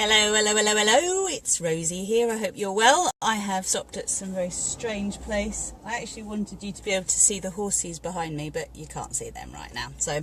Hello, hello, hello, hello. It's Rosie here. I hope you're well. I have stopped at some very strange place. I actually wanted you to be able to see the horses behind me, but you can't see them right now. So,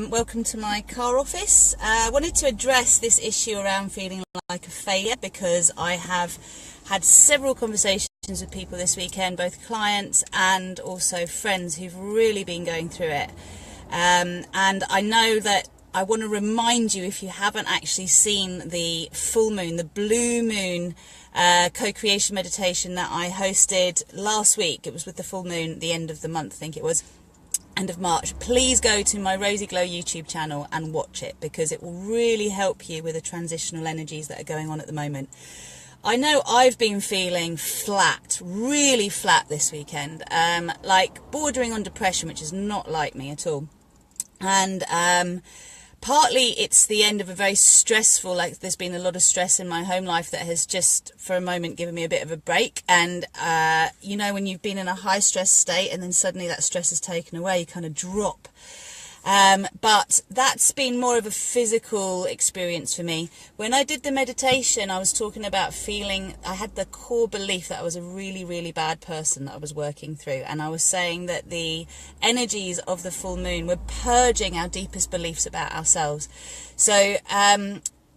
welcome to my car office. I wanted to address this issue around feeling like a failure because I have had several conversations with people this weekend, both clients and also friends who've really been going through it. And I know that I want to remind you, if you haven't actually seen the full moon, the blue moon co-creation meditation that I hosted last week. It was with the full moon at the end of the month, I think it was, end of March. Please go to my RozyGlow YouTube channel and watch it, because it will really help you with the transitional energies that are going on at the moment. I know I've been feeling flat, really flat this weekend, like bordering on depression, which is not like me at all. And partly it's the end of a very stressful, like there's been a lot of stress in my home life that has just for a moment given me a bit of a break. And you know, when you've been in a high stress state and then suddenly that stress is taken away, you kind of drop. But that's been more of a physical experience for me. When I did the meditation, I was talking about feeling, I had the core belief that I was a really, really bad person that I was working through. And I was saying that the energies of the full moon were purging our deepest beliefs about ourselves. So,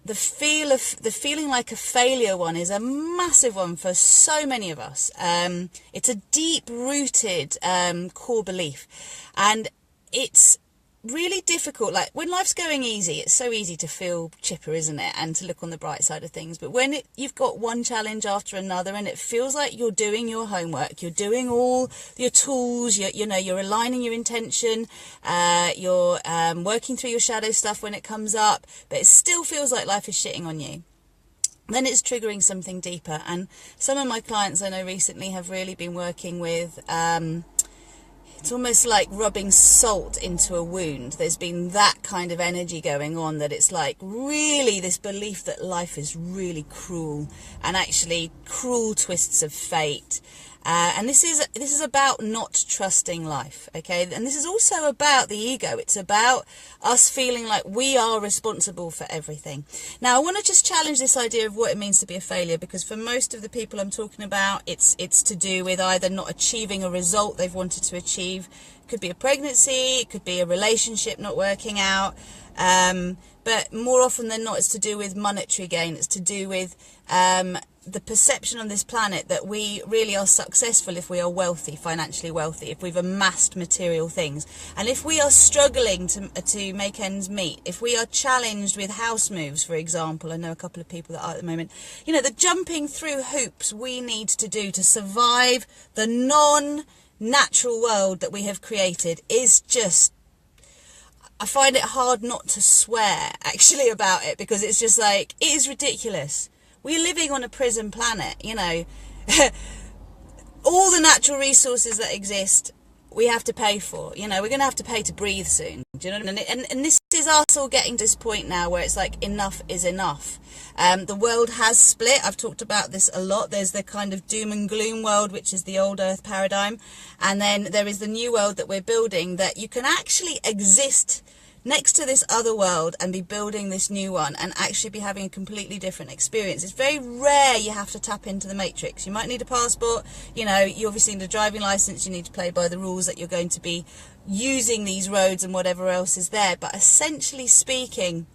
the feeling like a failure one is a massive one for so many of us. It's a deep rooted, core belief, and it's really difficult. Like when life's going easy, it's so easy to feel chipper, isn't it, and to look on the bright side of things. But when you've got one challenge after another and it feels like you're doing your homework, you're doing all your tools, you're aligning your intention, you're working through your shadow stuff when it comes up, but it still feels like life is shitting on you, then it's triggering something deeper. And some of my clients I know recently have really been working with it's almost like rubbing salt into a wound. There's been that kind of energy going on, that it's like really this belief that life is really cruel, and actually cruel twists of fate. And this is about not trusting life, okay? And this is also about the ego. It's about us feeling like we are responsible for everything. Now, I want to just challenge this idea of what it means to be a failure, because for most of the people I'm talking about, it's to do with either not achieving a result they've wanted to achieve. It could be a pregnancy, it could be a relationship not working out. But more often than not, it's to do with monetary gain. It's to do with the perception on this planet that we really are successful if we are wealthy, financially wealthy, if we've amassed material things. And if we are struggling to make ends meet, if we are challenged with house moves, for example, I know a couple of people that are at the moment, you know, the jumping through hoops we need to do to survive the non-natural world that we have created is just, I find it hard not to swear actually about it, because it's just like, it is ridiculous. We're living on a prison planet, you know. All the natural resources that exist, we have to pay for. You know, we're going to have to pay to breathe soon. Do you know what I mean? And this is us all getting to this point now where it's like enough is enough. The world has split. I've talked about this a lot. There's the kind of doom and gloom world, which is the old earth paradigm. And then there is the new world that we're building, that you can actually exist next to this other world and be building this new one and actually be having a completely different experience. It's very rare you have to tap into the matrix. You might need a passport, you know, you obviously need a driving license, you need to play by the rules that you're going to be using these roads and whatever else is there. But essentially speaking,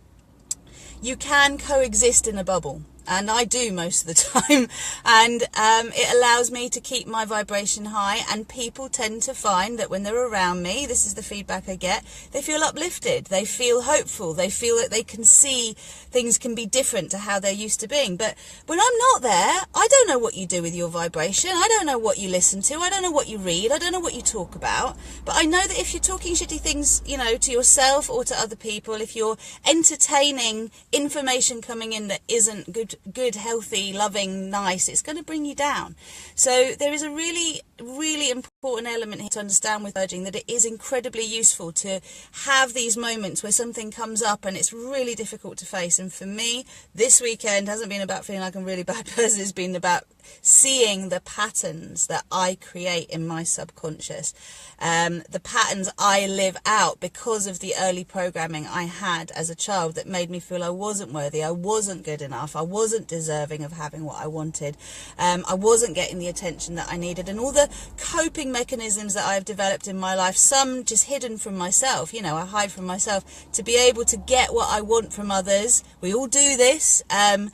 you can coexist in a bubble. And I do most of the time, and it allows me to keep my vibration high, and people tend to find that when they're around me, this is the feedback I get, they feel uplifted, they feel hopeful, they feel that they can see things can be different to how they're used to being. But when I'm not there, I don't know what you do with your vibration, I don't know what you listen to, I don't know what you read, I don't know what you talk about, but I know that if you're talking shitty things, you know, to yourself or to other people, if you're entertaining information coming in that isn't good, healthy, loving, nice, it's going to bring you down. So there is a really, really important important element here to understand with purging, that it is incredibly useful to have these moments where something comes up and it's really difficult to face. And for me, this weekend hasn't been about feeling like I'm a really bad person. It's been about seeing the patterns that I create in my subconscious, the patterns I live out because of the early programming I had as a child that made me feel I wasn't worthy, I wasn't good enough, I wasn't deserving of having what I wanted, I wasn't getting the attention that I needed, and all the coping mechanisms that I've developed in my life, some just hidden from myself. You know, I hide from myself to be able to get what I want from others. We all do this, and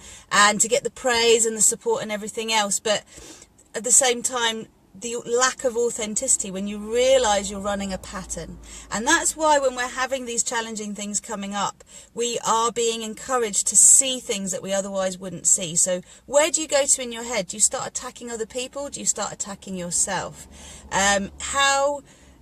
to get the praise and the support and everything else. But at the same time, the lack of authenticity when you realize you're running a pattern. And that's why when we're having these challenging things coming up, we are being encouraged to see things that we otherwise wouldn't see. So where do you go to in your head? Do you start attacking other people? Do you start attacking yourself?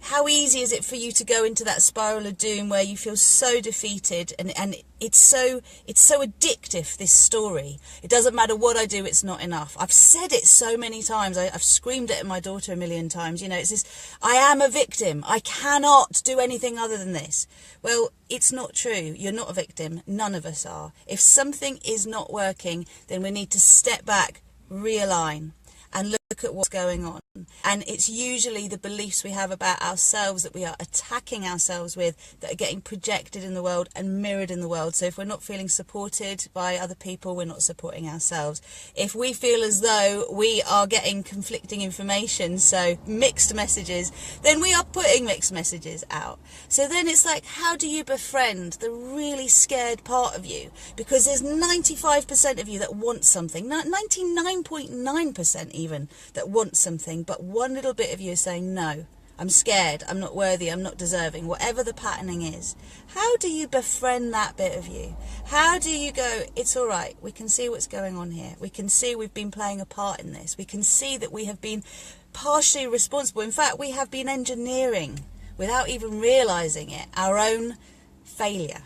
How easy is it for you to go into that spiral of doom where you feel so defeated, and it's so addictive, this story. It doesn't matter what I do, it's not enough. I've said it so many times. I've screamed it at my daughter a million times. You know, it's this, I am a victim. I cannot do anything other than this. Well, it's not true. You're not a victim. None of us are. If something is not working, then we need to step back, realign, and look at what's going on. And it's usually the beliefs we have about ourselves that we are attacking ourselves with that are getting projected in the world and mirrored in the world. So if we're not feeling supported by other people, we're not supporting ourselves. If we feel as though we are getting conflicting information, so mixed messages, then we are putting mixed messages out. So then it's like, how do you befriend the really scared part of you? Because there's 95% of you that want something, 99.9% even, that want something, but one little bit of you is saying, no, I'm scared, I'm not worthy, I'm not deserving, whatever the patterning is. How do you befriend that bit of you? How do you go, it's all right, we can see what's going on here. We can see we've been playing a part in this. We can see that we have been partially responsible. In fact, we have been engineering, without even realizing it, our own failure.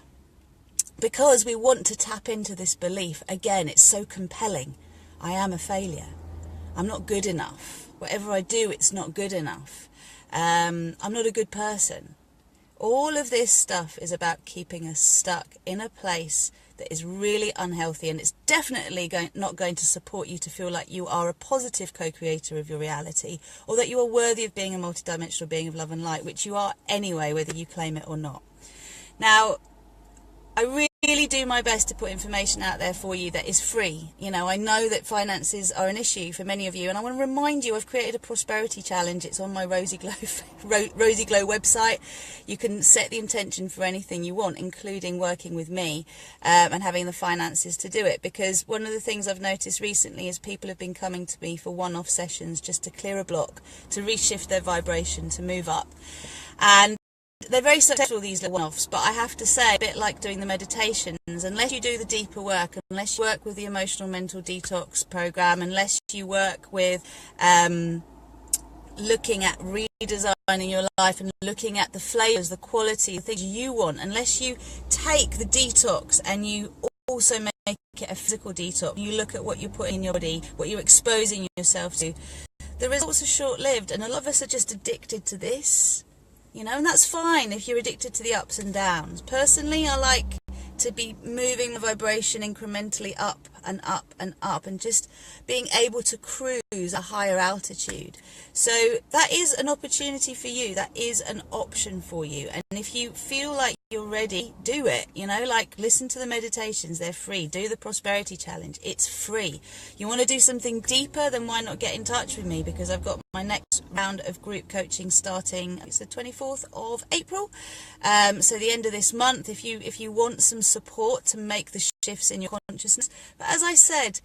Because we want to tap into this belief. Again, it's so compelling. I am a failure. I'm not good enough. Whatever I do, it's not good enough. I'm not a good person. All of this stuff is about keeping us stuck in a place that is really unhealthy, and it's definitely not going to support you to feel like you are a positive co-creator of your reality, or that you are worthy of being a multidimensional being of love and light, which you are anyway, whether you claim it or not. Now, I really do my best to put information out there for you that is free. You know, I know that finances are an issue for many of you, and I want to remind you, I've created a prosperity challenge. It's on my RozyGlow website. You can set the intention for anything you want, including working with me and having the finances to do it. Because one of the things I've noticed recently is people have been coming to me for one-off sessions just to clear a block, to reshift their vibration, to move up. And they're very successful, these little one-offs, but I have to say, a bit like doing the meditations, unless you do the deeper work, unless you work with the emotional mental detox program, unless you work with looking at redesigning your life and looking at the flavors, the quality, the things you want, unless you take the detox and you also make it a physical detox, you look at what you're putting in your body, what you're exposing yourself to, the results are short-lived, and a lot of us are just addicted to this. You know, and that's fine if you're addicted to the ups and downs. Personally, I like to be moving the vibration incrementally up and up and up, and just being able to cruise a higher altitude. So that is an opportunity for you. That is an option for you. And if you feel like you're ready, do it. You know, like, listen to the meditations, they're free. Do the prosperity challenge, it's free. You want to do something deeper, then why not get in touch with me? Because I've got my next round of group coaching starting, it's the 24th of April, so the end of this month, if you want some support to make the shifts in your consciousness. But as I said,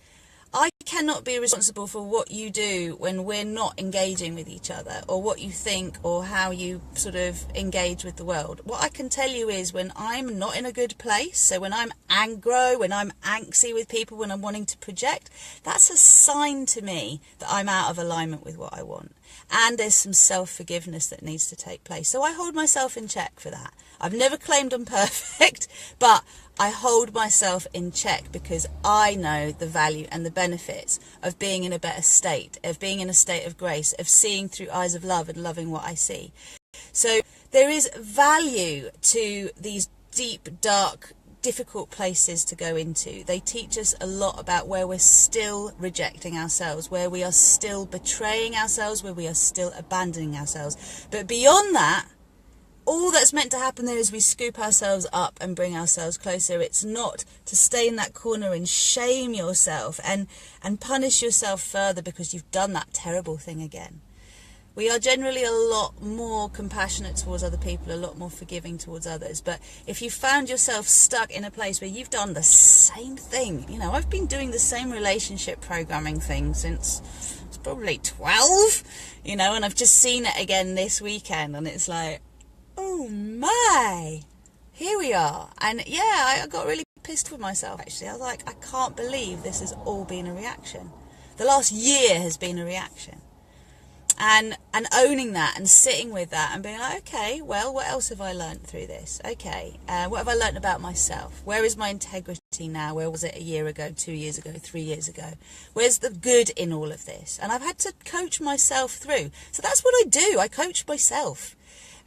I cannot be responsible for what you do when we're not engaging with each other, or what you think, or how you sort of engage with the world. What I can tell you is, when I'm not in a good place, so when I'm aggro, when I'm antsy with people, when I'm wanting to project, that's a sign to me that I'm out of alignment with what I want. And there's some self-forgiveness that needs to take place. So I hold myself in check for that. I've never claimed I'm perfect, but I hold myself in check because I know the value and the benefits of being in a better state, of being in a state of grace, of seeing through eyes of love and loving what I see. So there is value to these deep, dark, difficult places to go into. They teach us a lot about where we're still rejecting ourselves, where we are still betraying ourselves, where we are still abandoning ourselves. But beyond that, all that's meant to happen there is we scoop ourselves up and bring ourselves closer. It's not to stay in that corner and shame yourself and punish yourself further because you've done that terrible thing again. We are generally a lot more compassionate towards other people, a lot more forgiving towards others. But if you found yourself stuck in a place where you've done the same thing, you know, I've been doing the same relationship programming thing since it's probably 12, you know, and I've just seen it again this weekend, and it's like, oh my, here we are. And yeah, I got really pissed with myself, actually. I was like, I can't believe this has all been a reaction. The last year has been a reaction. And owning that and sitting with that and being like, okay, well, what else have I learned through this? Okay, what have I learned about myself? Where is my integrity now? Where was it a year ago, 2 years ago, 3 years ago? Where's the good in all of this? And I've had to coach myself through. So that's what I do. I coach myself.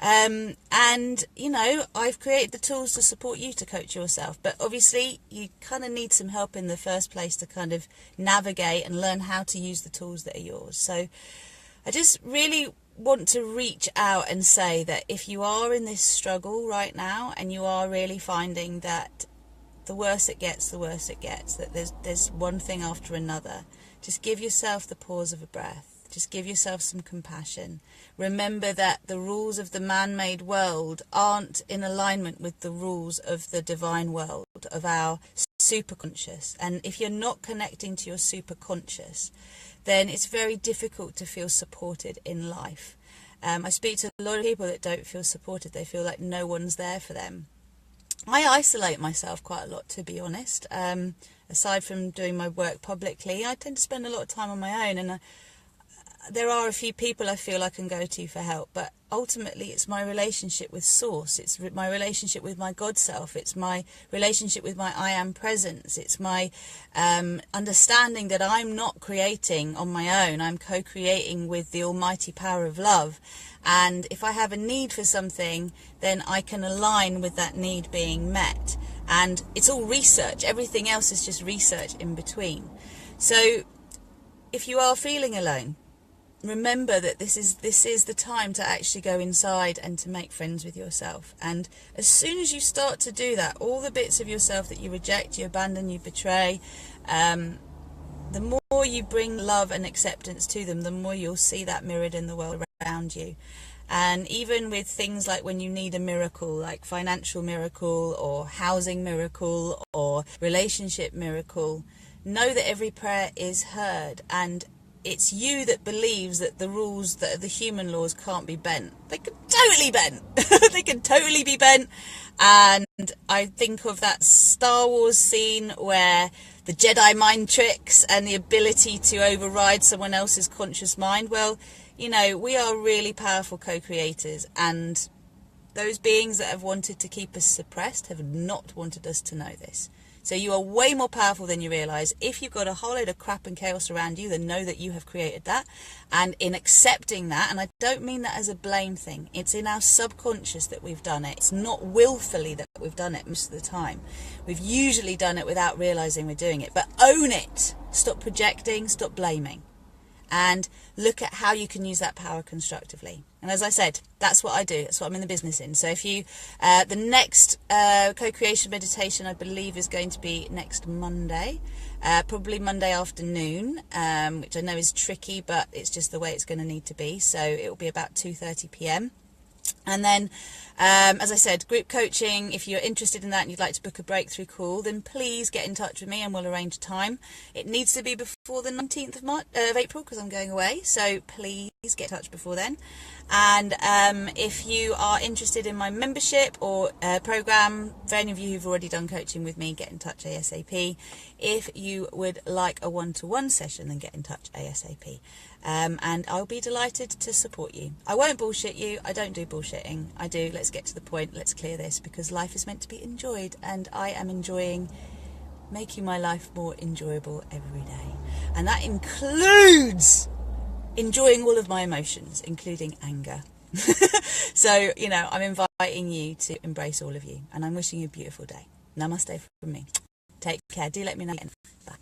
And, you know, I've created the tools to support you to coach yourself. But obviously, you kind of need some help in the first place to kind of navigate and learn how to use the tools that are yours. So I just really want to reach out and say that if you are in this struggle right now and you are really finding that the worse it gets, the worse it gets, that there's one thing after another, just give yourself the pause of a breath. Just give yourself some compassion. Remember that the rules of the man-made world aren't in alignment with the rules of the divine world, of our superconscious. And if you're not connecting to your superconscious, then it's very difficult to feel supported in life. I speak to a lot of people that don't feel supported. They feel like no one's there for them. I isolate myself quite a lot, to be honest. Aside from doing my work publicly, I tend to spend a lot of time on my own, and there are a few people I feel I can go to for help, but ultimately it's my relationship with Source, it's my relationship with my God self, it's my relationship with my I Am presence, it's my understanding that I'm not creating on my own, I'm co-creating with the almighty power of love. And if I have a need for something, then I can align with that need being met. And it's all research, everything else is just research in between. So if you are feeling alone, remember that this is the time to actually go inside and to make friends with yourself. And as soon as you start to do that, all the bits of yourself that you reject, you abandon, you betray, the more you bring love and acceptance to them, the more you'll see that mirrored in the world around you. And even with things like when you need a miracle, like financial miracle or housing miracle or relationship miracle, know that every prayer is heard, and it's you that believes that the rules, that the human laws, can't be bent. They can totally bent. They can totally be bent. And I think of that Star Wars scene where the Jedi mind tricks and the ability to override someone else's conscious mind. Well, you know, we are really powerful co-creators, and those beings that have wanted to keep us suppressed have not wanted us to know this. So you are way more powerful than you realise. If you've got a whole load of crap and chaos around you, then know that you have created that. And in accepting that, and I don't mean that as a blame thing, it's in our subconscious that we've done it. It's not willfully that we've done it most of the time. We've usually done it without realising we're doing it. But own it. Stop projecting, stop blaming. And look at how you can use that power constructively. And as I said, that's what I do. That's what I'm in the business in. So if you, the next co-creation meditation, I believe, is going to be next Monday, probably Monday afternoon, which I know is tricky, but it's just the way it's going to need to be. So it will be about 2:30 p.m. And then, as I said, group coaching, if you're interested in that and you'd like to book a breakthrough call, then please get in touch with me and we'll arrange a time. It needs to be before the 19th of April because I'm going away, so please get in touch before then. And if you are interested in my membership or program, for any of you who've already done coaching with me, get in touch ASAP. If you would like a one-to-one session, then get in touch ASAP. And I'll be delighted to support you. I won't bullshit you. I don't do bullshit. bullshitting. I do. Let's get to the point. Let's clear this, because life is meant to be enjoyed, and I am enjoying making my life more enjoyable every day. And that includes enjoying all of my emotions, including anger. So, you know, I'm inviting you to embrace all of you, and I'm wishing you a beautiful day. Namaste from me. Take care. Do let me know. Bye.